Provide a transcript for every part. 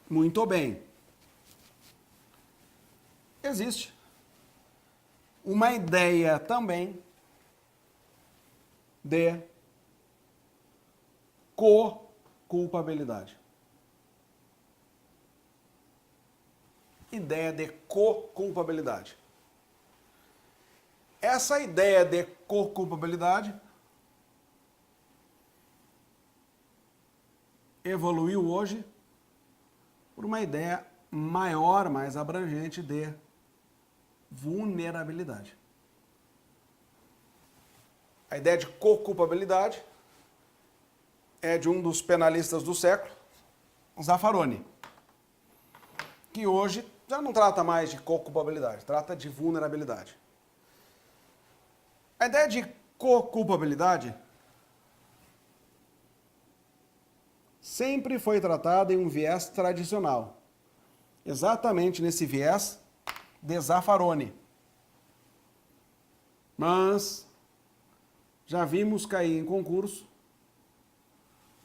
Muito bem. Existe uma ideia também de co-culpabilidade. Ideia de co-culpabilidade. Essa ideia de co-culpabilidade evoluiu hoje por uma ideia maior, mais abrangente de vulnerabilidade. A ideia de co-culpabilidade é de um dos penalistas do século, Zaffaroni, que hoje já não trata mais de co-culpabilidade, trata de vulnerabilidade. A ideia de co-culpabilidade sempre foi tratada em um viés tradicional, exatamente nesse viés de Zaffaroni. Mas já vimos cair em concurso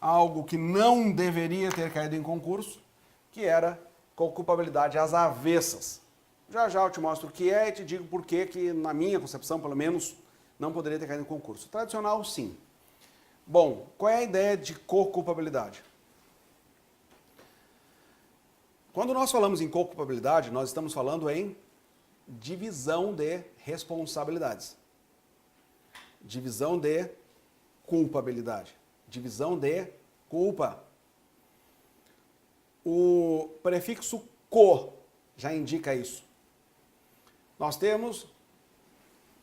algo que não deveria ter caído em concurso, que era co-culpabilidade às avessas. Já já eu te mostro o que é e te digo por que, na minha concepção, pelo menos, não poderia ter caído em concurso. Tradicional, sim. Bom, qual é a ideia de co-culpabilidade? Quando nós falamos em co-culpabilidade, nós estamos falando em divisão de responsabilidades. Divisão de culpabilidade. Divisão de culpa. O prefixo co já indica isso. Nós temos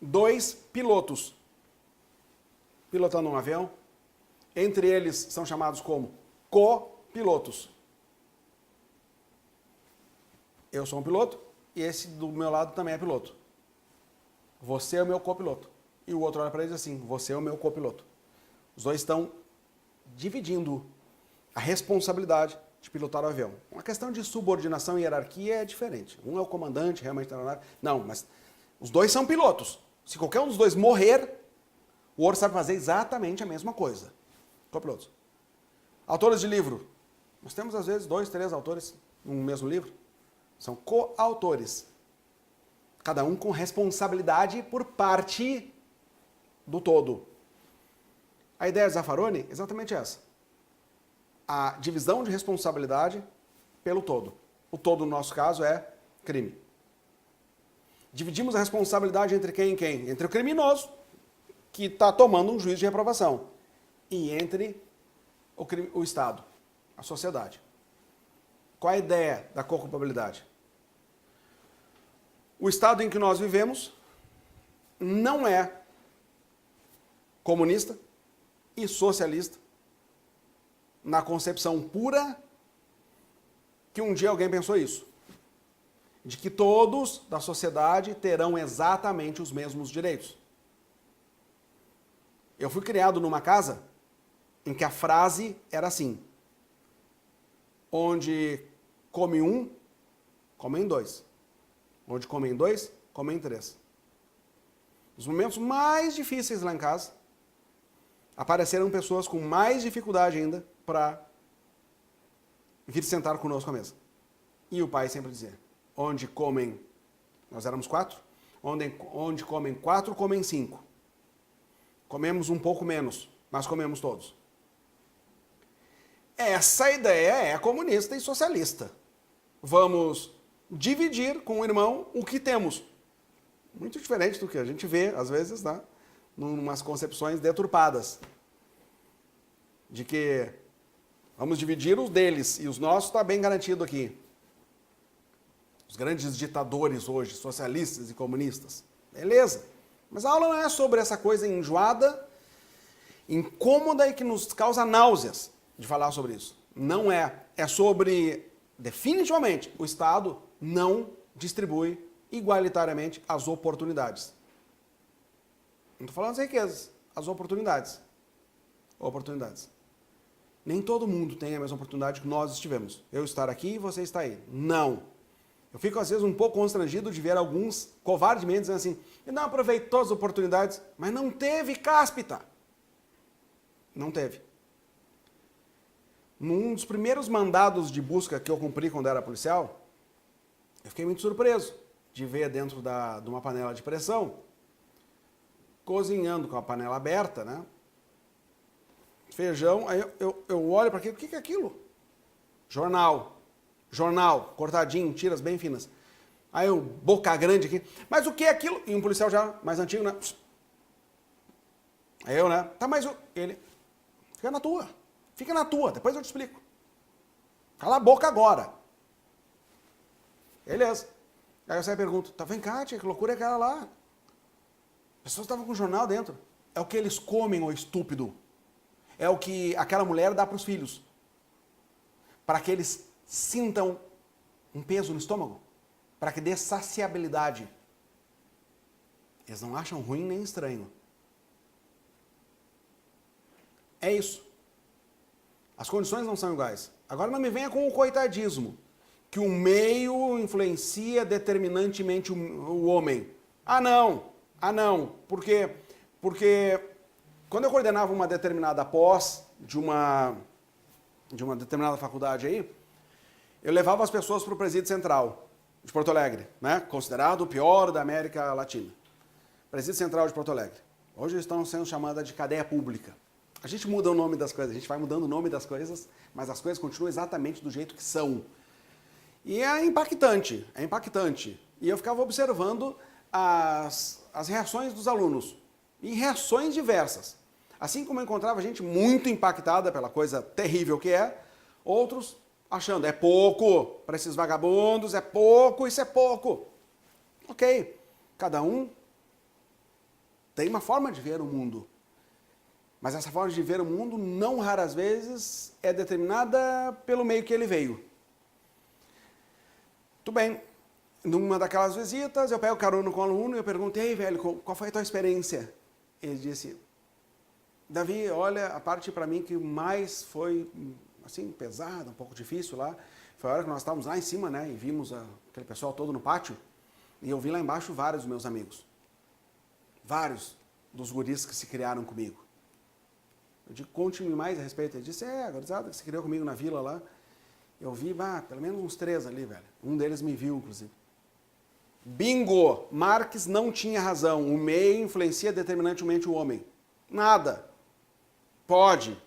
dois pilotos pilotando um avião. Entre eles são chamados como copilotos. Eu sou um piloto e esse do meu lado também é piloto. Você é o meu copiloto. E o outro olha para ele e diz assim, você é o meu copiloto. Os dois estão dividindo a responsabilidade de pilotar o avião. Uma questão de subordinação e hierarquia é diferente. Um é o comandante, realmente está na nave. Não, mas os dois são pilotos. Se qualquer um dos dois morrer, o outro sabe fazer exatamente a mesma coisa. Copilotos. Autores de livro. Nós temos, às vezes, 2, 3 autores no mesmo livro. São coautores. Cada um com responsabilidade por parte do todo. A ideia de Zaffaroni é exatamente essa. A divisão de responsabilidade pelo todo. O todo, no nosso caso, é crime. Dividimos a responsabilidade entre quem e quem? Entre o criminoso, que está tomando um juízo de reprovação, e entre o Estado, a sociedade. Qual é a ideia da co-culpabilidade? O Estado em que nós vivemos não é comunista e socialista na concepção pura que um dia alguém pensou isso. De que todos da sociedade terão exatamente os mesmos direitos. Eu fui criado numa casa em que a frase era assim: onde come um, comem dois. Onde comem dois, comem três. Nos momentos mais difíceis lá em casa, apareceram pessoas com mais dificuldade ainda para vir sentar conosco à mesa. E o pai sempre dizia, onde comem, nós éramos 4, onde comem 4, comem 5. Comemos um pouco menos, mas comemos todos. Essa ideia é comunista e socialista. Vamos dividir com o irmão o que temos. Muito diferente do que a gente vê, às vezes, né? Numas concepções deturpadas. De que vamos dividir os deles e os nossos está bem garantido aqui. Os grandes ditadores hoje, socialistas e comunistas. Beleza. Mas a aula não é sobre essa coisa enjoada, incômoda e que nos causa náuseas de falar sobre isso. Não é. É sobre, definitivamente, o Estado não distribui igualitariamente as oportunidades. Não estou falando das riquezas, as oportunidades. Oportunidades. Nem todo mundo tem a mesma oportunidade que nós estivemos. Eu estar aqui e você estar aí. Não. Eu fico, às vezes, um pouco constrangido de ver alguns covardemente dizendo assim, ele não aproveitou as oportunidades, mas não teve cáspita. Não teve. Num dos primeiros mandados de busca que eu cumpri quando era policial, eu fiquei muito surpreso de ver dentro de uma panela de pressão, cozinhando com a panela aberta, né? Feijão, aí eu olho para aquilo, o que é aquilo? Jornal, cortadinho, tiras bem finas. Aí eu, boca grande aqui, mas o que é aquilo? E um policial já mais antigo, né? Aí eu, né? Tá, mas ele, fica na tua, depois eu te explico. Cala a boca agora. Beleza. Aí eu saio e pergunto, tá, vem cá, tia, que loucura é aquela lá? As pessoas estavam com o jornal dentro. É o que eles comem, ô estúpido. É o que aquela mulher dá para os filhos. Para que eles sintam um peso no estômago. Para que dê saciabilidade. Eles não acham ruim nem estranho. É isso. As condições não são iguais. Agora não me venha com o coitadismo. Que o meio influencia determinantemente o homem. Ah, não. Porque quando eu coordenava uma determinada pós de uma determinada faculdade aí, eu levava as pessoas para o Presídio Central de Porto Alegre, né? Considerado o pior da América Latina. Presídio Central de Porto Alegre. Hoje estão sendo chamadas de cadeia pública. A gente muda o nome das coisas, a gente vai mudando o nome das coisas, mas as coisas continuam exatamente do jeito que são. E é impactante. E eu ficava observando as reações dos alunos, e reações diversas. Assim como eu encontrava gente muito impactada pela coisa terrível que é, outros achando, é pouco para esses vagabundos, é pouco, isso é pouco. Ok, cada um tem uma forma de ver o mundo. Mas essa forma de ver o mundo, não raras vezes, é determinada pelo meio que ele veio. Muito bem. Numa daquelas visitas, eu pego carona com o aluno e eu pergunto, ei, velho, qual foi a tua experiência? Ele disse, Davi, olha, a parte para mim que mais foi, assim, pesada, um pouco difícil lá, foi a hora que nós estávamos lá em cima, né, e vimos aquele pessoal todo no pátio, e eu vi lá embaixo vários dos meus amigos. Vários dos guris que se criaram comigo. Eu digo, conte-me mais a respeito. Ele disse, a gurizada que se criou comigo na vila lá, eu vi, pelo menos uns 3 ali, velho. Um deles me viu, inclusive. Bingo! Marx não tinha razão. O meio influencia determinantemente o homem. Nada. Pode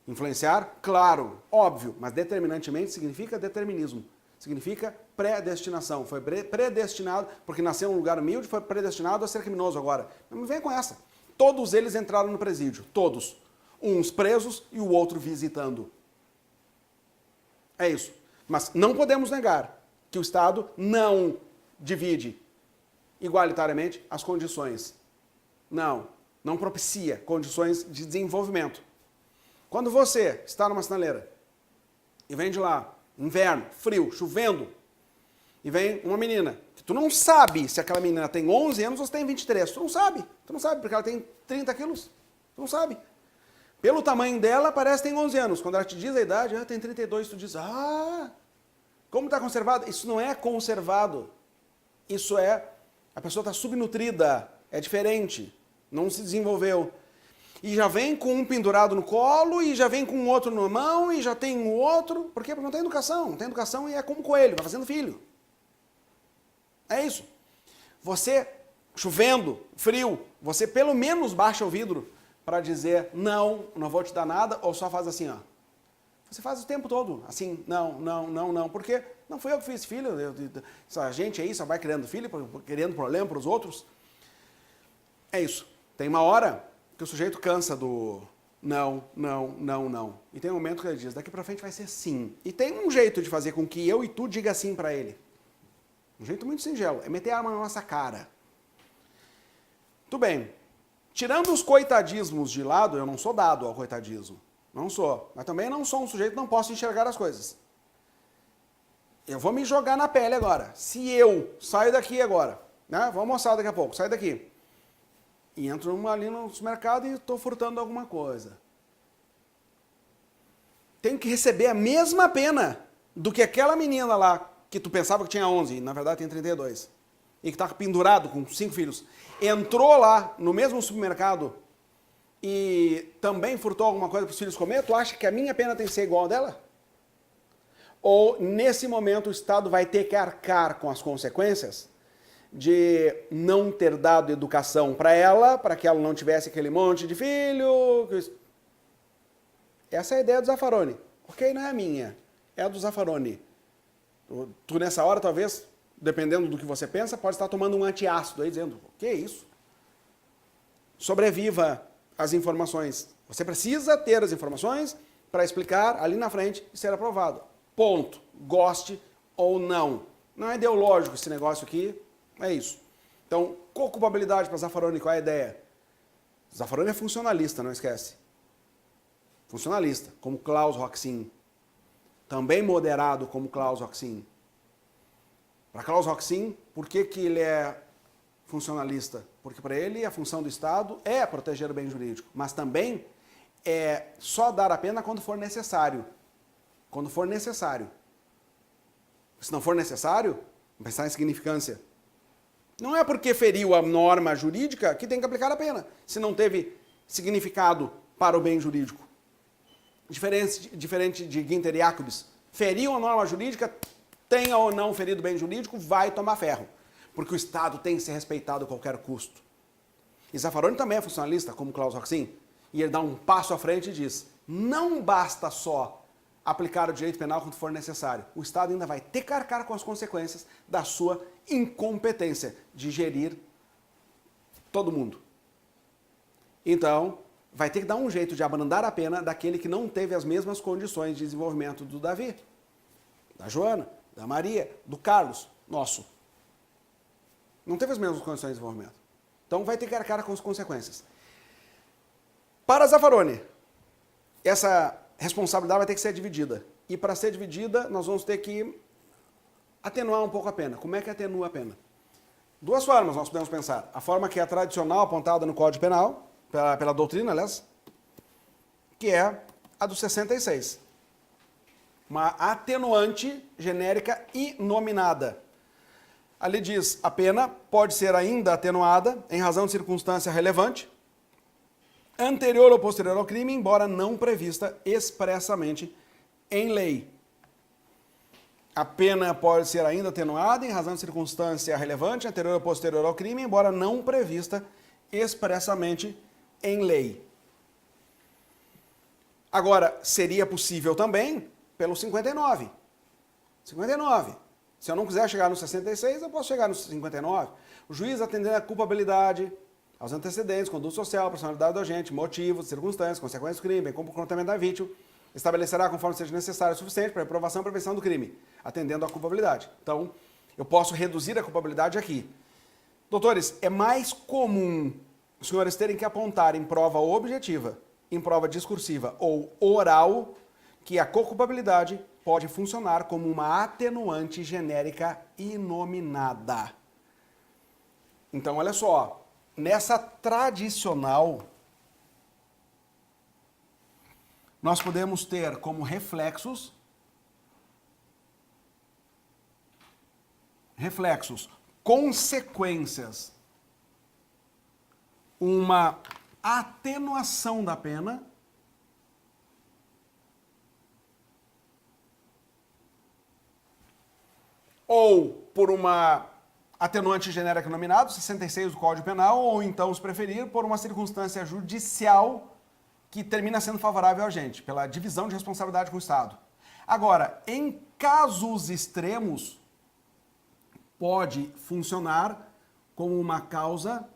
influenciar? Claro, óbvio. Mas determinantemente significa determinismo. Significa predestinação. Foi predestinado, porque nasceu em um lugar humilde, foi predestinado a ser criminoso agora. Não me venha com essa. Todos eles entraram no presídio. Todos. Uns presos e o outro visitando. É isso. Mas não podemos negar que o Estado não divide igualitariamente as condições. Não propicia condições de desenvolvimento. Quando você está numa sinaleira e vem de lá, inverno, frio, chovendo, e vem uma menina, que tu não sabe se aquela menina tem 11 anos ou se tem 23. Tu não sabe porque ela tem 30 quilos. Tu não sabe. Pelo tamanho dela, parece que tem 11 anos. Quando ela te diz a idade, tem 32, tu diz, como está conservado? Isso não é conservado. Isso é, a pessoa está subnutrida, é diferente, não se desenvolveu. E já vem com um pendurado no colo, e já vem com um outro na mão, e já tem um outro. Por quê? Porque não tem educação. Não tem educação e é como coelho, vai fazendo filho. É isso. Você, chovendo, frio, você pelo menos baixa o vidro para dizer, não vou te dar nada, ou só faz assim, ó. Você faz o tempo todo, assim, não, porque não fui eu que fiz filho, essa gente aí só vai criando filho, criando problema para os outros. É isso. Tem uma hora que o sujeito cansa do não. E tem um momento que ele diz, daqui para frente vai ser sim. E tem um jeito de fazer com que eu e tu diga sim para ele. Um jeito muito singelo, é meter a arma na nossa cara. Muito bem. Tirando os coitadismos de lado, eu não sou dado ao coitadismo. Não sou. Mas também não sou um sujeito que não posso enxergar as coisas. Eu vou me jogar na pele agora. Se eu saio daqui agora, né? Vou almoçar daqui a pouco, saio daqui. E entro ali no supermercado e estou furtando alguma coisa. Tenho que receber a mesma pena do que aquela menina lá, que tu pensava que tinha 11, e na verdade tem 32. E que está pendurado com 5 filhos. Entrou lá no mesmo supermercado e também furtou alguma coisa para os filhos comer, tu acha que a minha pena tem que ser igual a dela? Ou, nesse momento, o Estado vai ter que arcar com as consequências de não ter dado educação para ela, para que ela não tivesse aquele monte de filho? Essa é a ideia do Zaffaroni. Ok, não é a minha, é a do Zaffaroni. Tu, nessa hora, talvez, dependendo do que você pensa, pode estar tomando um antiácido aí, dizendo, o que é isso? Sobreviva às informações. Você precisa ter as informações para explicar ali na frente e ser aprovado. Ponto. Goste ou não. Não é ideológico esse negócio aqui, é isso. Então, co-culpabilidade para Zaffaroni, qual é a ideia? Zaffaroni é funcionalista, não esquece. Funcionalista, como Klaus Roxin. Também moderado, como Klaus Roxin. Para Klaus Roxin, por que ele é funcionalista? Porque para ele a função do Estado é proteger o bem jurídico, mas também é só dar a pena quando for necessário. Quando for necessário. Se não for necessário, vamos pensar em significância. Não é porque feriu a norma jurídica que tem que aplicar a pena, se não teve significado para o bem jurídico. Diferente de Günther Jacobs, feriu a norma jurídica, tenha ou não ferido o bem jurídico, vai tomar ferro. Porque o Estado tem que ser respeitado a qualquer custo. E Zaffaroni também é funcionalista, como Klaus Roxin, e ele dá um passo à frente e diz, não basta só aplicar o direito penal quando for necessário. O Estado ainda vai ter que arcar com as consequências da sua incompetência de gerir todo mundo. Então, vai ter que dar um jeito de abrandar a pena daquele que não teve as mesmas condições de desenvolvimento do Davi, da Joana, da Maria, do Carlos, nosso. Não teve as mesmas condições de desenvolvimento. Então, vai ter que arcar com as consequências. Para Zaffaroni, essa responsabilidade vai ter que ser dividida. E para ser dividida, nós vamos ter que atenuar um pouco a pena. Como é que atenua a pena? Duas formas nós podemos pensar. A forma que é a tradicional apontada no Código Penal, pela doutrina, aliás, que é a do 66. Uma atenuante genérica inominada. Ali diz, a pena pode ser ainda atenuada em razão de circunstância relevante, anterior ou posterior ao crime, embora não prevista expressamente em lei. A pena pode ser ainda atenuada em razão de circunstância relevante, anterior ou posterior ao crime, embora não prevista expressamente em lei. Agora, seria possível também pelo 59. 59. Se eu não quiser chegar no 66, eu posso chegar no 59. O juiz, atendendo à culpabilidade, aos antecedentes, conduta social, personalidade do agente, motivos, circunstâncias, consequências do crime, bem como o comportamento da vítima, estabelecerá conforme seja necessário o suficiente para a reprovação e prevenção do crime, atendendo à culpabilidade. Então, eu posso reduzir a culpabilidade aqui. Doutores, é mais comum os senhores terem que apontar em prova objetiva, em prova discursiva ou oral, que a co-culpabilidade pode funcionar como uma atenuante genérica inominada. Então, olha só. Nessa tradicional, nós podemos ter como reflexos consequências, uma atenuação da pena ou por uma atenuante genérica nominado, 66 do Código Penal, ou então, se preferir, por uma circunstância judicial que termina sendo favorável ao agente, pela divisão de responsabilidade com o Estado. Agora, em casos extremos, pode funcionar como uma causa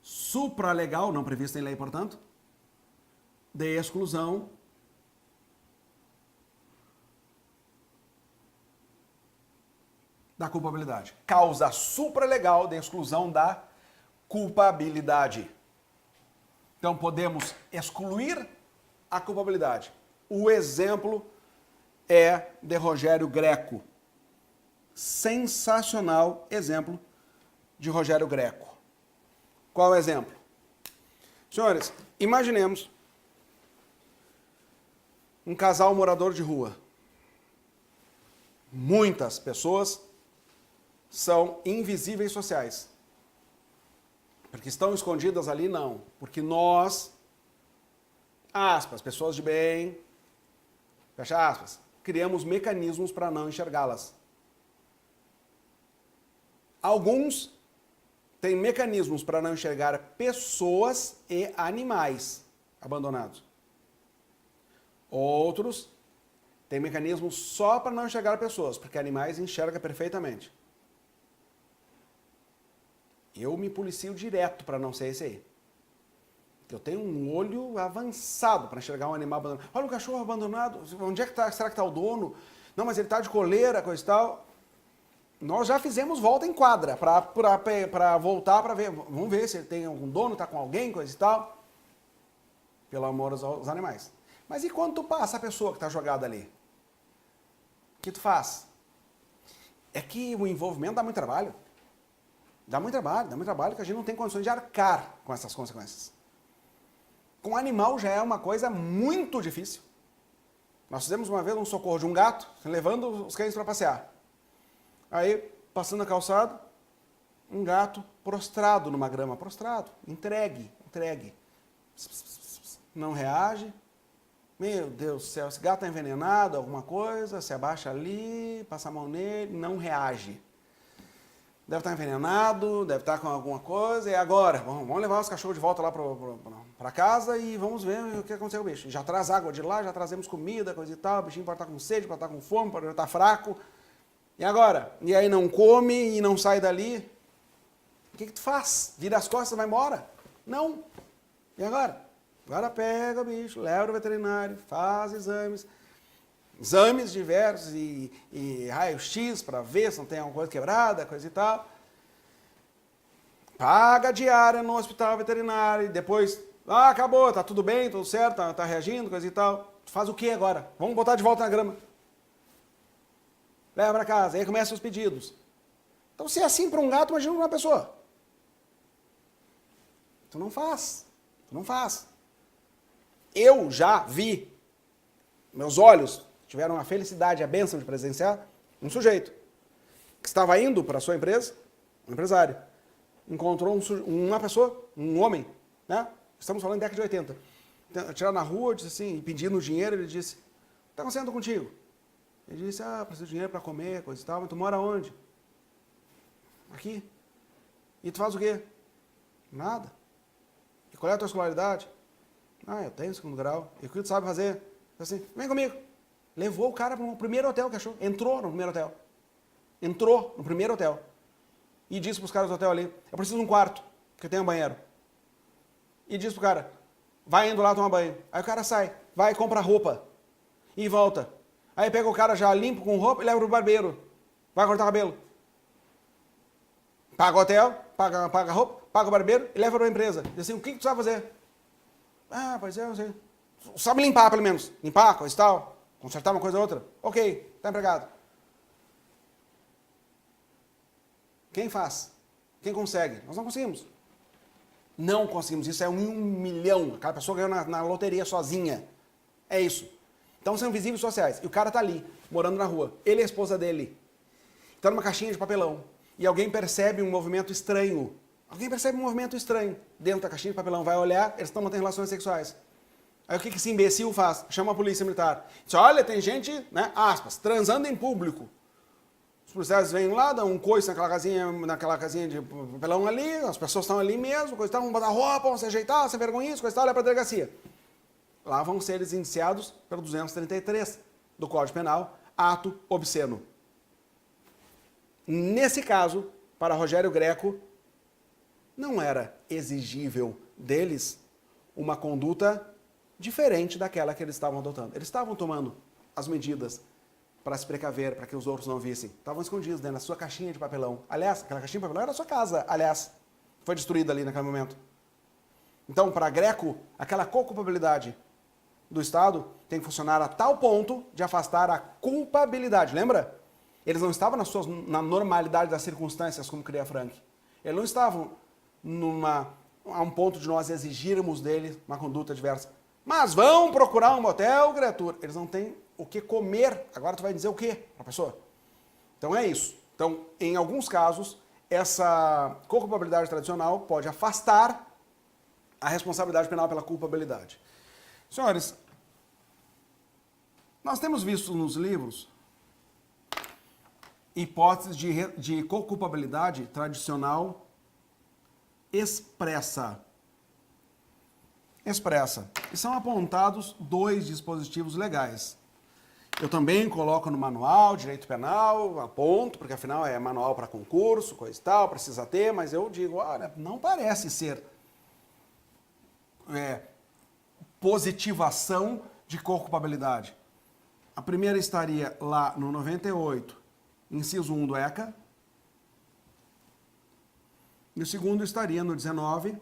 supralegal, não prevista em lei, portanto, de exclusão da culpabilidade. Causa supralegal de exclusão da culpabilidade. Então, podemos excluir a culpabilidade. O exemplo é de Rogério Greco. Sensacional exemplo de Rogério Greco. Qual é o exemplo? Senhores, imaginemos um casal morador de rua. Muitas pessoas são invisíveis sociais. Porque estão escondidas ali, não. Porque nós, aspas, pessoas de bem, fecha aspas, criamos mecanismos para não enxergá-las. Alguns têm mecanismos para não enxergar pessoas e animais abandonados. Outros têm mecanismos só para não enxergar pessoas, porque animais enxergam perfeitamente. Eu me policio direto para não ser esse aí. Eu tenho um olho avançado para enxergar um animal abandonado. Olha o cachorro abandonado, onde é que está? Será que está o dono? Não, mas ele está de coleira, coisa e tal. Nós já fizemos volta em quadra para voltar para ver. Vamos ver se ele tem algum dono, está com alguém, coisa e tal. Pelo amor aos animais. Mas e quando tu passa a pessoa que está jogada ali? O que tu faz? É que o envolvimento dá muito trabalho. Dá muito trabalho que a gente não tem condições de arcar com essas consequências. Com animal já é uma coisa muito difícil. Nós fizemos uma vez um socorro de um gato, levando os cães para passear. Aí, passando a calçada, um gato prostrado numa grama, prostrado, entregue. Não reage. Meu Deus do céu, esse gato está envenenado, alguma coisa, se abaixa ali, passa a mão nele, não reage. Deve estar envenenado, deve estar com alguma coisa, e agora? Vamos levar os cachorros de volta lá para casa e vamos ver o que aconteceu com o bicho. Já traz água de lá, já trazemos comida, coisa e tal, o bichinho pode estar com sede, pode estar com fome, pode estar fraco. E agora? E aí não come e não sai dali? O que tu faz? Vira as costas e vai embora? Não. E agora? Agora pega o bicho, leva ao veterinário, faz exames diversos e raio-x para ver se não tem alguma coisa quebrada, coisa e tal. Paga a diária no hospital veterinário e depois, acabou, tá tudo bem, tudo certo, tá reagindo, coisa e tal. Tu faz o que agora? Vamos botar de volta na grama. Leva para casa, aí começam os pedidos. Então se é assim para um gato, imagina para uma pessoa. Tu não faz. Eu já vi, meus olhos tiveram a felicidade, a bênção de presenciar, um sujeito que estava indo para a sua empresa, um empresário, encontrou uma pessoa, um homem, né? Estamos falando da década de 80. Tirar na rua, disse assim, pedindo dinheiro, ele disse, o que está acontecendo contigo? Ele disse, preciso de dinheiro para comer, coisa e tal, mas tu mora onde? Aqui. E tu faz o quê? Nada. E qual é a tua escolaridade? Eu tenho 2º grau. E o que tu sabe fazer? Assim, vem comigo. Levou o cara para o primeiro hotel que achou. Entrou no primeiro hotel. E disse para os caras do hotel ali, eu preciso de um quarto, porque tem um banheiro. E disse pro cara, vai indo lá tomar banho. Aí o cara sai, vai e compra roupa. E volta. Aí pega o cara já limpo com roupa e leva pro barbeiro. Vai cortar o cabelo. Paga o hotel, paga a roupa, paga o barbeiro e leva para a empresa. Diz assim, o que tu sabe fazer? Pois é, eu sei. Sabe limpar, pelo menos. Limpar, coisa e tal. Consertar uma coisa ou outra. Ok, está empregado. Quem faz? Quem consegue? Nós não conseguimos. Não conseguimos. Isso é 1 em 1 milhão. Aquela pessoa ganhou na loteria sozinha. É isso. Então são invisíveis sociais. E o cara está ali, morando na rua. Ele e a esposa dele. Está numa caixinha de papelão. E alguém percebe um movimento estranho. Dentro da caixinha de papelão. Vai olhar, eles estão mantendo relações sexuais. Aí o que esse imbecil faz? Chama a polícia militar. Diz, olha, tem gente, né, aspas, transando em público. Os policiais vêm lá, dão um coice naquela casinha de papelão ali, as pessoas estão ali mesmo, coisa e tal, vão botar roupa, vão se ajeitar, sem vergonha, coisa e tal, olha para a delegacia. Lá vão ser eles indiciados pelo 233 do Código Penal, ato obsceno. Nesse caso, para Rogério Greco, não era exigível deles uma conduta diferente daquela que eles estavam adotando. Eles estavam tomando as medidas para se precaver, para que os outros não vissem. Estavam escondidos dentro da sua caixinha de papelão. Aliás, aquela caixinha de papelão era a sua casa, foi destruída ali naquele momento. Então, para Greco, aquela co-culpabilidade do Estado tem que funcionar a tal ponto de afastar a culpabilidade. Lembra? Eles não estavam na normalidade das circunstâncias, como cria Frank. Eles não estavam a um ponto de nós exigirmos dele uma conduta diversa. Mas vão procurar um motel, criatura. Eles não têm o que comer. Agora tu vai dizer o quê para a pessoa? Então é isso. Então, em alguns casos, essa co-culpabilidade tradicional pode afastar a responsabilidade penal pela culpabilidade. Senhores, nós temos visto nos livros hipóteses de co-culpabilidade tradicional expressa. E são apontados 2 dispositivos legais. Eu também coloco no manual, direito penal, aponto, porque afinal é manual para concurso, coisa e tal, precisa ter, mas eu digo, olha, não parece ser positivação de co-culpabilidade. A primeira estaria lá no 98, inciso 1 do ECA, e o segundo estaria no 19,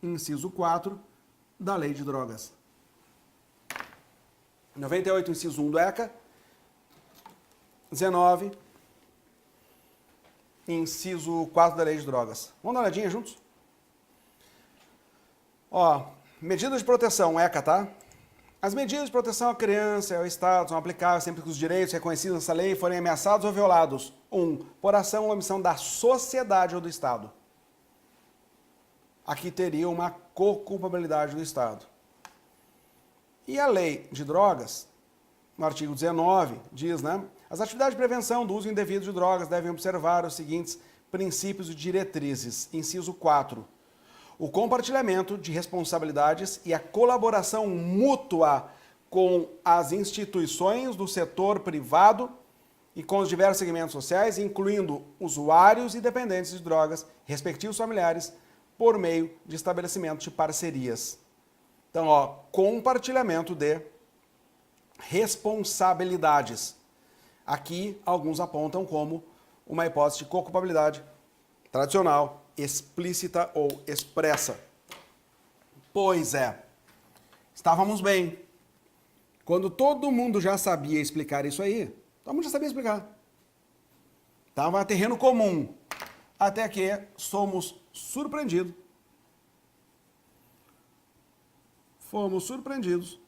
inciso 4, da Lei de Drogas. 98, inciso 1 do ECA, 19, inciso 4 da Lei de Drogas. Vamos dar uma olhadinha juntos? Ó, medidas de proteção, ECA, tá? As medidas de proteção à criança e ao Estado são aplicáveis sempre que os direitos reconhecidos nessa lei forem ameaçados ou violados. 1. Por ação ou omissão da sociedade ou do Estado. Aqui teria uma co-culpabilidade do Estado. E a Lei de Drogas, no artigo 19, diz, né? As atividades de prevenção do uso indevido de drogas devem observar os seguintes princípios e diretrizes. Inciso 4. O compartilhamento de responsabilidades e a colaboração mútua com as instituições do setor privado e com os diversos segmentos sociais, incluindo usuários e dependentes de drogas, respectivos familiares, por meio de estabelecimento de parcerias. Então, ó, compartilhamento de responsabilidades. Aqui, alguns apontam como uma hipótese de co-culpabilidade tradicional, explícita ou expressa. Pois é, estávamos bem. Quando todo mundo já sabia explicar isso aí, todo mundo já sabia explicar. Estava terreno comum. Até que somos surpreendidos. Fomos surpreendidos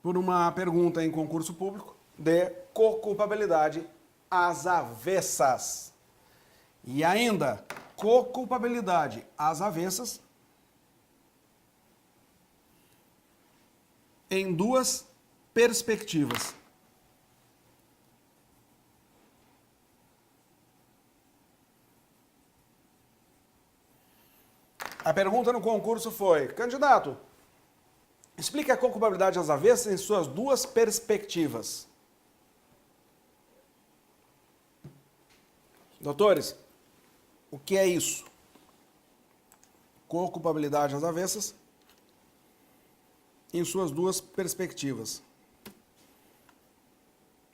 por uma pergunta em concurso público de co-culpabilidade às avessas. E ainda, co-culpabilidade às avessas em 2 perspectivas. A pergunta no concurso foi, candidato, explique a co-culpabilidade às avessas em suas 2 perspectivas. Doutores, o que é isso? Co-culpabilidade às avessas em suas 2 perspectivas.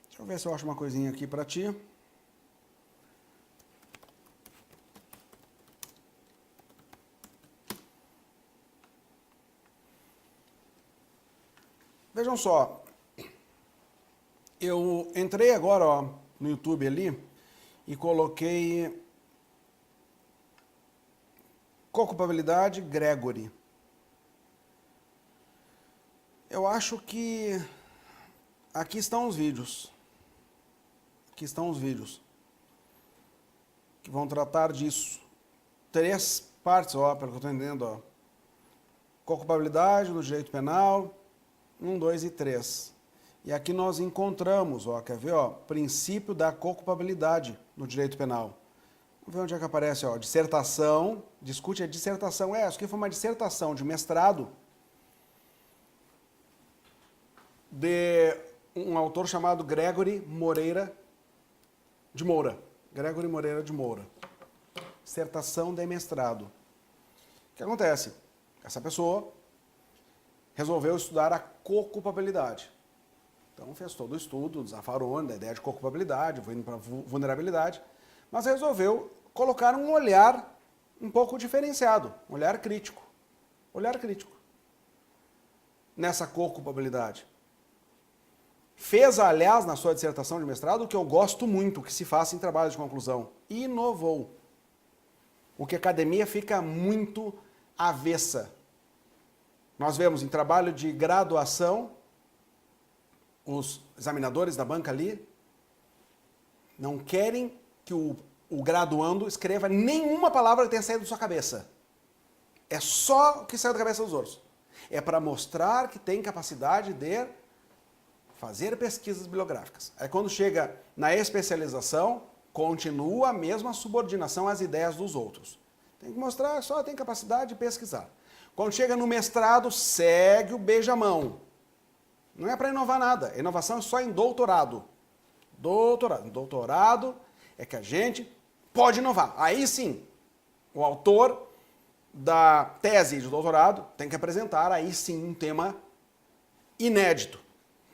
Deixa eu ver se eu acho uma coisinha aqui para ti. Vejam só, eu entrei agora ó, no YouTube ali e coloquei co-culpabilidade Gregory. Eu acho que aqui estão os vídeos. Aqui estão os vídeos que vão tratar disso. 3 partes, ó, pelo que eu estou entendendo, ó. Co-culpabilidade do direito penal, 1, 2 e 3. E aqui nós encontramos, ó, quer ver, ó, princípio da co-culpabilidade no direito penal. Vamos ver onde é que aparece, ó, dissertação, discute a dissertação. Isso aqui foi uma dissertação de mestrado de um autor chamado Gregory Moreira de Moura. Gregory Moreira de Moura. Dissertação de mestrado. O que acontece? Essa pessoa resolveu estudar a co-culpabilidade. Então fez todo o estudo, desafarou da ideia de co-culpabilidade, foi indo para vulnerabilidade, mas resolveu colocar um olhar um pouco diferenciado, um olhar crítico. Olhar crítico. Nessa co-culpabilidade. Fez, aliás, na sua dissertação de mestrado, o que eu gosto muito que se faça em trabalho de conclusão. Inovou. O que a academia fica muito avessa. Nós vemos em trabalho de graduação, os examinadores da banca ali não querem que o o graduando escreva nenhuma palavra que tenha saído da sua cabeça. É só o que saiu da cabeça dos outros. É para mostrar que tem capacidade de fazer pesquisas bibliográficas. Aí quando chega na especialização, continua a mesma subordinação às ideias dos outros. Tem que mostrar, só tem capacidade de pesquisar. Quando chega no mestrado, segue o beijamão. Não é para inovar nada. A inovação é só em doutorado. Doutorado. Doutorado é que a gente pode inovar. Aí sim, o autor da tese de doutorado tem que apresentar aí sim um tema inédito,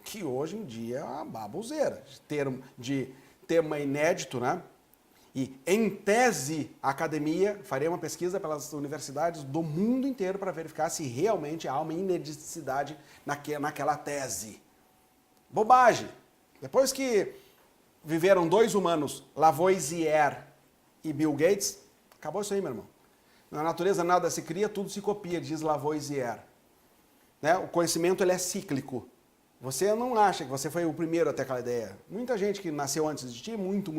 que hoje em dia é uma baboseira de tema inédito, né? E em tese, a academia faria uma pesquisa pelas universidades do mundo inteiro para verificar se realmente há uma inediticidade naquela tese. Bobagem! Depois que viveram dois humanos, Lavoisier e Bill Gates, acabou isso aí, meu irmão. Na natureza nada se cria, tudo se copia, diz Lavoisier. Né? O conhecimento ele é cíclico. Você não acha que você foi o primeiro a ter aquela ideia. Muita gente que nasceu antes de ti, muito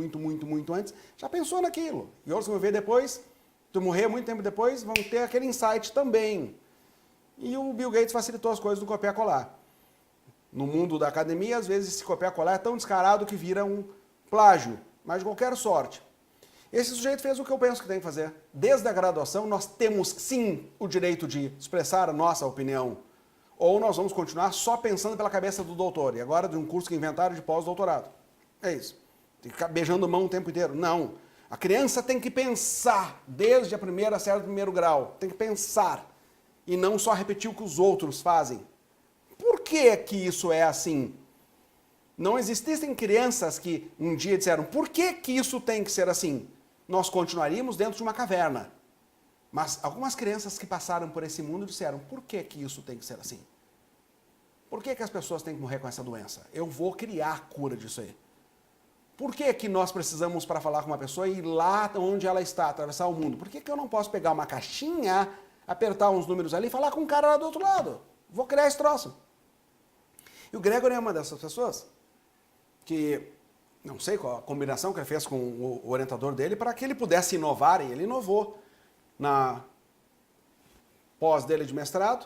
antes, já pensou naquilo. E outros que vão ver depois, tu morrer muito tempo depois, vão ter aquele insight também. E o Bill Gates facilitou as coisas do copiar-colar. No mundo da academia, às vezes, esse copiar-colar é tão descarado que vira um plágio, mas de qualquer sorte. Esse sujeito fez o que eu penso que tem que fazer. Desde a graduação, nós temos, sim, o direito de expressar a nossa opinião. Ou nós vamos continuar só pensando pela cabeça do doutor. E agora de um curso que inventaram de pós-doutorado. É isso. Tem que ficar beijando mão o tempo inteiro. Não. A criança tem que pensar, desde a primeira série do primeiro grau. Tem que pensar. E não só repetir o que os outros fazem. Por que que isso é assim? Não existem crianças que um dia disseram, por que que isso tem que ser assim? Nós continuaríamos dentro de uma caverna. Mas algumas crianças que passaram por esse mundo disseram, por que que isso tem que ser assim? Por que que as pessoas têm que morrer com essa doença? Eu vou criar a cura disso aí. Por que que nós precisamos, para falar com uma pessoa, ir lá onde ela está, atravessar o mundo? Por que que eu não posso pegar uma caixinha, apertar uns números ali e falar com um cara lá do outro lado? Vou criar esse troço. E o Gregory é uma dessas pessoas que, não sei qual a combinação que ele fez com o orientador dele para que ele pudesse inovar, e ele inovou. Na pós dele de mestrado,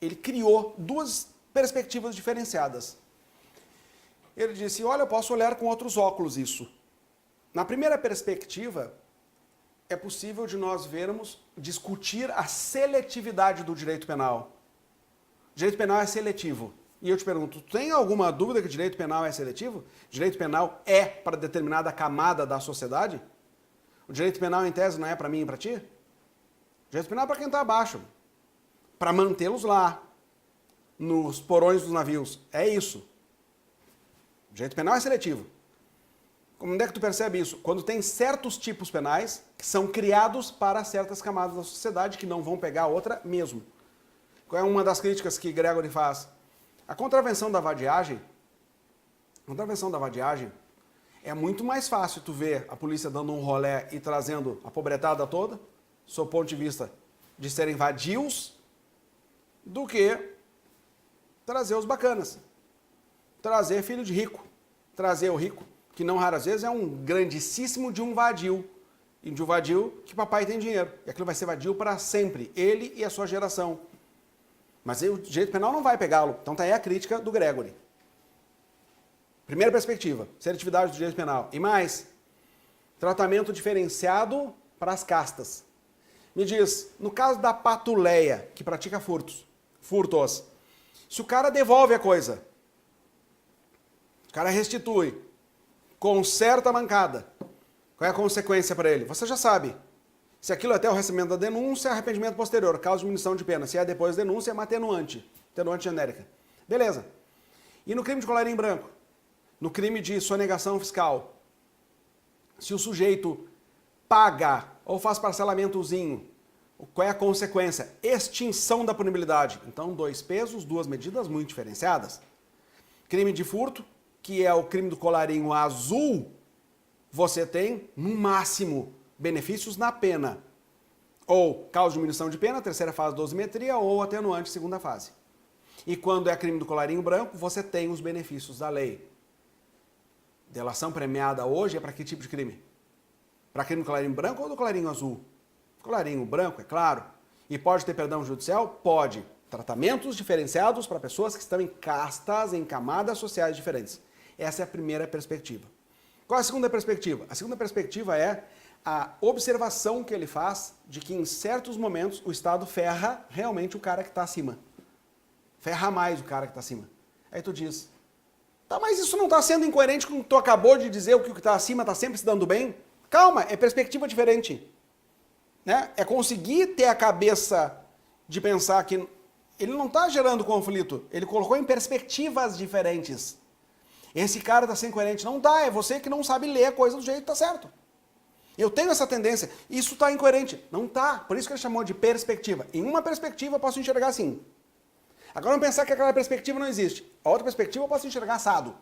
ele criou duas perspectivas diferenciadas. Ele disse, olha, eu posso olhar com outros óculos isso. Na primeira perspectiva, é possível de nós vermos, discutir a seletividade do direito penal. O direito penal é seletivo. E eu te pergunto, tem alguma dúvida que o direito penal é seletivo? O direito penal é para determinada camada da sociedade? O direito penal, em tese, não é para mim e para ti? O direito penal é para quem está abaixo, para mantê-los lá, nos porões dos navios. É isso. O direito penal é seletivo. Como é que tu percebe isso? Quando tem certos tipos penais que são criados para certas camadas da sociedade que não vão pegar outra mesmo. Qual é uma das críticas que Gregory faz? A contravenção da vadiagem é muito mais fácil tu ver a polícia dando um rolé e trazendo a pobretada toda, sob o ponto de vista de serem vadios, do que trazer os bacanas. Trazer filho de rico. Trazer o rico, que não raras vezes é um grandíssimo de um vadio. E de um vadio que papai tem dinheiro. E aquilo vai ser vadio para sempre. Ele e a sua geração. Mas aí o direito penal não vai pegá-lo. Então tá aí a crítica do Gregory. Primeira perspectiva, seletividade do direito penal. E mais, tratamento diferenciado para as castas. Me diz, no caso da patuleia, que pratica furtos, se o cara devolve a coisa, o cara restitui, conserta a mancada, qual é a consequência para ele? Você já sabe. Se aquilo é até o recebimento da denúncia, arrependimento posterior, causa de diminuição de pena. Se é depois da denúncia, é uma atenuante genérica. Beleza. E no crime de colarinho branco? No crime de sonegação fiscal? Se o sujeito paga ou faz parcelamentozinho, qual é a consequência? Extinção da punibilidade. Então, 2 pesos, 2 medidas muito diferenciadas. Crime de furto, que é o crime do colarinho azul, você tem, no máximo, benefícios na pena. Ou causa de diminuição de pena, terceira fase, dosimetria, ou atenuante, segunda fase. E quando é crime do colarinho branco, você tem os benefícios da lei. Delação premiada hoje é para que tipo de crime? Para crime do colarinho branco ou do colarinho azul? Colarinho branco, é claro. E pode ter perdão judicial? Pode. Tratamentos diferenciados para pessoas que estão em castas, em camadas sociais diferentes. Essa é a primeira perspectiva. Qual é a segunda perspectiva? A segunda perspectiva é a observação que ele faz de que em certos momentos o Estado ferra realmente o cara que está acima. Ferra mais o cara que está acima. Aí tu diz, tá, mas isso não está sendo incoerente com o que tu acabou de dizer, o que está acima está sempre se dando bem? Calma, é perspectiva diferente. Né? É conseguir ter a cabeça de pensar que ele não está gerando conflito, ele colocou em perspectivas diferentes. Esse cara está sendo incoerente. Não está, é você que não sabe ler a coisa do jeito que está certo. Eu tenho essa tendência, isso está incoerente. Não está, por isso que ele chamou de perspectiva. Em uma perspectiva eu posso enxergar assim. Agora vamos pensar que aquela perspectiva não existe. A outra perspectiva eu posso enxergar assado.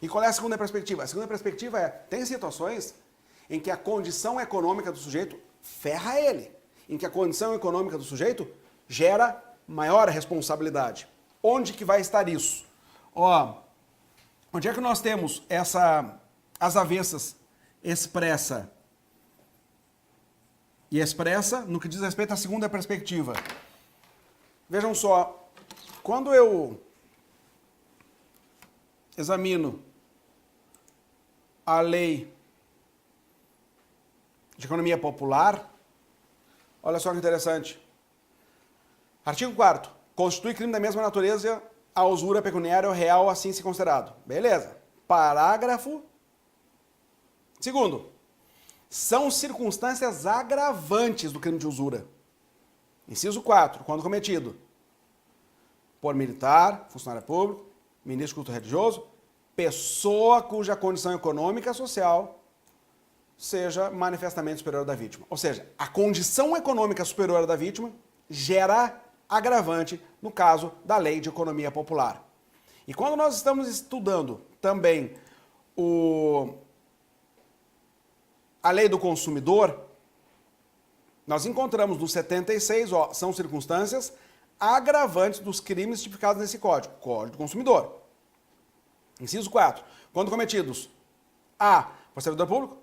E qual é a segunda perspectiva? A segunda perspectiva é, tem situações em que a condição econômica do sujeito ferra ele. Em que a condição econômica do sujeito gera maior responsabilidade. Onde que vai estar isso? Ó, onde é que nós temos as avessas expressa e expressa no que diz respeito à segunda perspectiva? Vejam só, quando eu examino a lei de economia popular, olha só que interessante. Artigo 4º. Constitui crime da mesma natureza a usura pecuniária ou real assim se considerado. Beleza. Parágrafo 2º. São circunstâncias agravantes do crime de usura. Inciso 4. Quando cometido por militar, funcionário público, ministro do culto religioso, pessoa cuja condição econômica e social seja manifestamente superior à da vítima. Ou seja, a condição econômica superior à da vítima gera agravante no caso da lei de economia popular. E quando nós estamos estudando também a lei do consumidor, nós encontramos no 76, ó, são circunstâncias agravantes dos crimes tipificados nesse código, Código do Consumidor. Inciso 4. Quando cometidos A, por servidor público,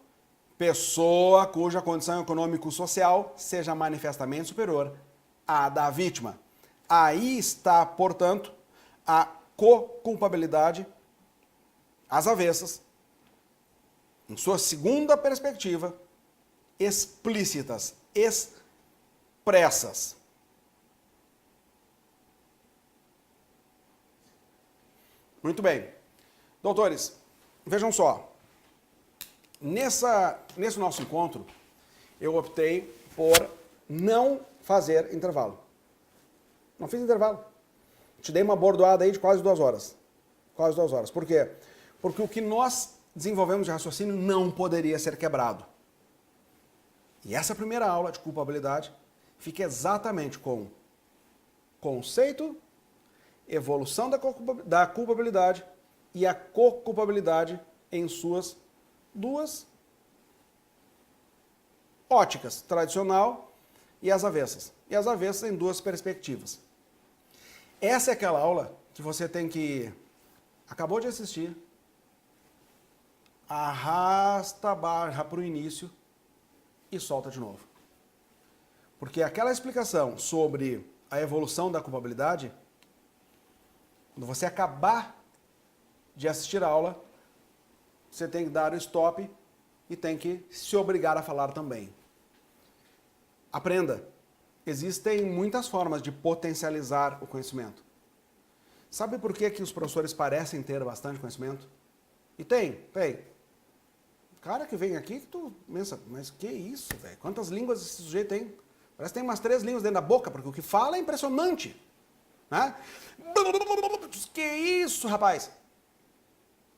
pessoa cuja condição econômico-social seja manifestamente superior à da vítima. Aí está, portanto, a co-culpabilidade às avessas, em sua segunda perspectiva, explícitas, expressas. Muito bem. Doutores, vejam só. Nesse nosso encontro, eu optei por não fazer intervalo. Não fiz intervalo. Te dei uma bordoada aí de quase 2 horas. Quase 2 horas. Por quê? Porque o que nós desenvolvemos de raciocínio não poderia ser quebrado. E essa primeira aula de culpabilidade fica exatamente com conceito, evolução da culpabilidade e a co-culpabilidade em suas duas óticas, tradicional e as avessas. E as avessas em duas perspectivas. Essa é aquela aula que você tem que, acabou de assistir, arrasta a barra para o início e solta de novo. Porque aquela explicação sobre a evolução da culpabilidade, quando você acabar de assistir a aula, você tem que dar o stop e tem que se obrigar a falar também. Aprenda. Existem muitas formas de potencializar o conhecimento. Sabe por que os professores parecem ter bastante conhecimento? E tem. O cara que vem aqui, que tu pensa, mas que isso, velho? Quantas línguas esse sujeito tem? Parece que tem umas 3 línguas dentro da boca, porque o que fala é impressionante. Né? Que isso, rapaz?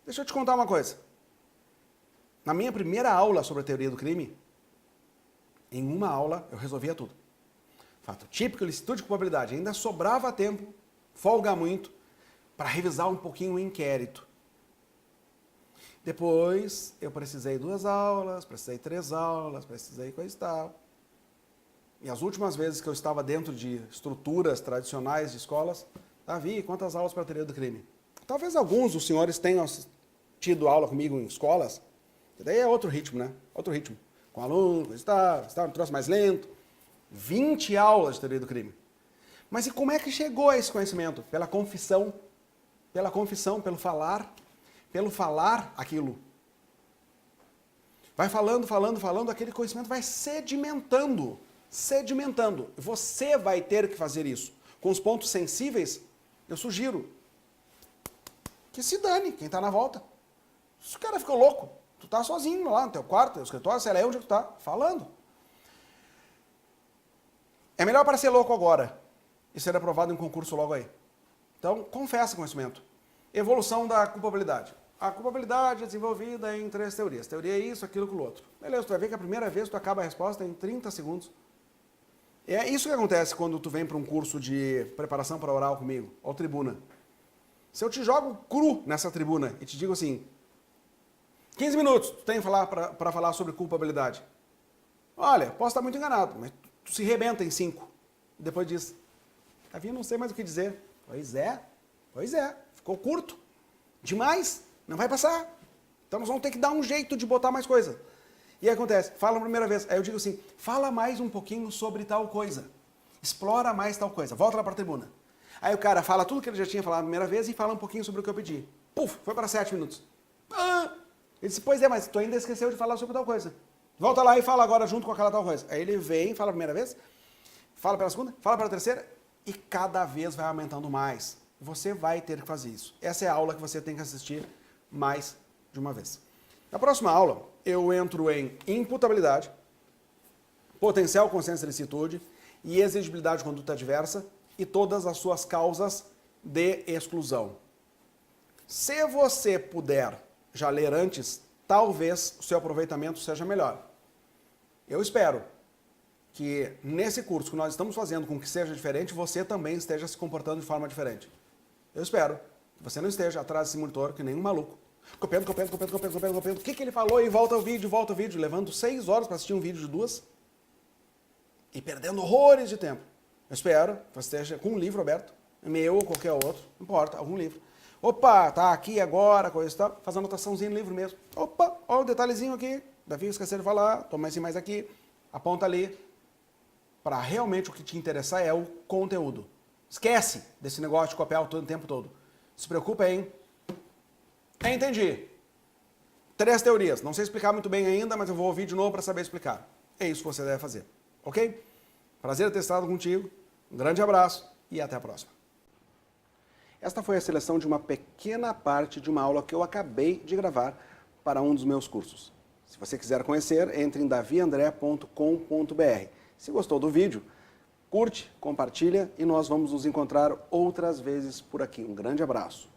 Deixa eu te contar uma coisa. Na minha primeira aula sobre a teoria do crime, em uma aula eu resolvia tudo. Fato típico, ilicitude e culpabilidade. Ainda sobrava tempo, folga muito, para revisar um pouquinho o inquérito. Depois eu precisei 2 aulas, precisei 3 aulas, precisei coisa e tal. E as últimas vezes que eu estava dentro de estruturas tradicionais de escolas, Davi, quantas aulas para a teoria do crime? Talvez alguns dos senhores tenham tido aula comigo em escolas, que daí é outro ritmo, né? Outro ritmo. com o aluno, está um troço mais lento. 20 aulas de teoria do crime. Mas e como é que chegou a esse conhecimento? Pela confissão, pelo falar aquilo. Vai falando, aquele conhecimento vai sedimentando. Você vai ter que fazer isso. Com os pontos sensíveis, eu sugiro que se dane quem está na volta. Se o cara ficou louco, tu tá sozinho lá no teu quarto, no teu escritório, sei lá onde tu tá, falando. É melhor para ser louco agora e ser aprovado em um concurso logo aí. Então, confessa conhecimento. Evolução da culpabilidade. A culpabilidade é desenvolvida em 3 teorias. Teoria é isso, aquilo, aquilo outro. Beleza, tu vai ver que a primeira vez tu acaba a resposta em 30 segundos. É isso que acontece quando tu vem para um curso de preparação para oral comigo, ou tribuna. Se eu te jogo cru nessa tribuna e te digo assim, 15 minutos tu tem para falar sobre culpabilidade. Olha, posso estar muito enganado, mas tu se rebenta em 5. Depois diz, Davi, não sei mais o que dizer. Pois é, ficou curto. Demais, não vai passar. Então nós vamos ter que dar um jeito de botar mais coisa. E aí acontece, fala a primeira vez, aí eu digo assim, fala mais um pouquinho sobre tal coisa. Explora mais tal coisa, volta lá para a tribuna. Aí o cara fala tudo que ele já tinha falado a primeira vez e fala um pouquinho sobre o que eu pedi. Puf, foi para 7 minutos. Ele disse, pois é, mas tu ainda esqueceu de falar sobre tal coisa. Volta lá e fala agora junto com aquela tal coisa. Aí ele vem, fala a primeira vez, fala pela segunda, fala pela terceira, e cada vez vai aumentando mais. Você vai ter que fazer isso. Essa é a aula que você tem que assistir mais de uma vez. Na próxima aula, eu entro em imputabilidade, potencial consciência de licitude e exigibilidade de conduta adversa e todas as suas causas de exclusão. Se você puder já ler antes, talvez o seu aproveitamento seja melhor. Eu espero que nesse curso que nós estamos fazendo com que seja diferente, você também esteja se comportando de forma diferente. Eu espero que você não esteja atrás desse monitor que nem um maluco. Copiando. O que ele falou e volta o vídeo, levando 6 horas para assistir um vídeo de 2 e perdendo horrores de tempo. Eu espero que você esteja com um livro aberto, meu ou qualquer outro, não importa, algum livro. Opa, tá aqui agora, coisa e tal, faz anotaçãozinha no livro mesmo. Opa, ó o detalhezinho aqui, Davi esqueceu de falar, toma esse mais aqui, aponta ali. Para realmente o que te interessar é o conteúdo. Esquece desse negócio de copiar o tempo todo. Se preocupa em... Entendi. 3 teorias. Não sei explicar muito bem ainda, mas eu vou ouvir de novo para saber explicar. É isso que você deve fazer. Ok? Prazer ter estado contigo. Um grande abraço e até a próxima. Esta foi a seleção de uma pequena parte de uma aula que eu acabei de gravar para um dos meus cursos. Se você quiser conhecer, entre em daviandré.com.br. Se gostou do vídeo, curte, compartilha e nós vamos nos encontrar outras vezes por aqui. Um grande abraço.